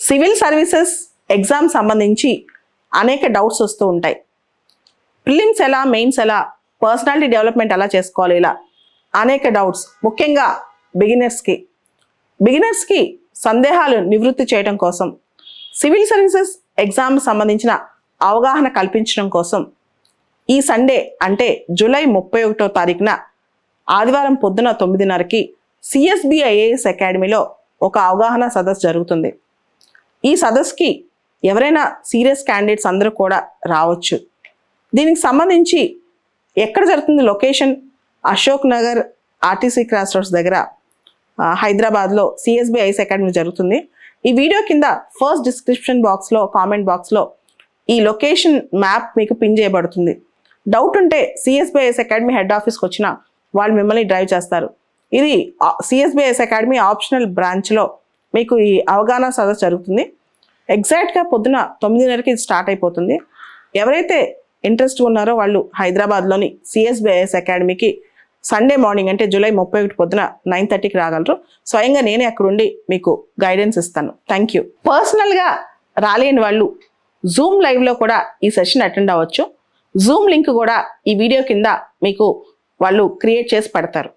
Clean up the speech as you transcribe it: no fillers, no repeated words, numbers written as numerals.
Civil services exam సంబంధించి అనేక doubts వస్తూ ఉంటాయి. ప్రిలిమ్స్ ఎలా, మెయిన్స్ ఎలా, పర్సనాలిటీ డెవలప్మెంట్ ఎలా చేసుకోవాలి, ఇలా అనేక డౌట్స్. ముఖ్యంగా బిగినర్స్కి సందేహాలు నివృత్తి చేయడం కోసం, సివిల్ సర్వీసెస్ ఎగ్జామ్ సంబంధించిన అవగాహన కల్పించడం కోసం ఈ సండే అంటే జూలై 31వ తారీఖున ఆదివారం పొద్దున 9:30కి సిఎస్బి ఐఏఎస్ అకాడమీలో ఒక అవగాహన సదస్సు జరుగుతుంది. ఈ సదస్సుకి ఎవరైనా సీరియస్ క్యాండిడేట్స్ అందరూ కూడా రావచ్చు. దీనికి సంబంధించి ఎక్కడ జరుగుతుంది, location Ashok Nagar RTC cross roads దగ్గర హైదరాబాద్లో సిఎస్బి ఐఏఎస్ అకాడమీ జరుగుతుంది. ఈ వీడియో కింద ఫస్ట్ డిస్క్రిప్షన్ బాక్స్లో, కామెంట్ బాక్స్లో ఈ లొకేషన్ మ్యాప్ మీకు పిన్ చేయబడుతుంది. డౌట్ ఉంటే సిఎస్బి ఐఏఎస్ అకాడమీ హెడ్ ఆఫీస్కి వచ్చిన వాళ్ళు మిమ్మల్ని డ్రైవ్ చేస్తారు. ఇది సిఎస్బి ఐఏఎస్ అకాడమీ ఆప్షనల్ బ్రాంచ్లో మీకు ఈ అవగాహన సదస్సు జరుగుతుంది. ఎగ్జాక్ట్గా పొద్దున 9:30కి ఇది స్టార్ట్ అయిపోతుంది. ఎవరైతే ఇంట్రెస్ట్ ఉన్నారో వాళ్ళు హైదరాబాద్లోని సిఎస్బి ఐఏఎస్ అకాడమీకి సండే మార్నింగ్ అంటే జూలై 31 పొద్దున 9:30కి రాగలరు. స్వయంగా నేనే అక్కడ ఉండి మీకు గైడెన్స్ ఇస్తాను. Thank you. పర్సనల్గా రాలేని వాళ్ళు జూమ్ లైవ్లో కూడా ఈ సెషన్ అటెండ్ అవ్వచ్చు. జూమ్ లింక్ కూడా ఈ వీడియో కింద మీకు వాళ్ళు క్రియేట్ చేసి పెడతారు.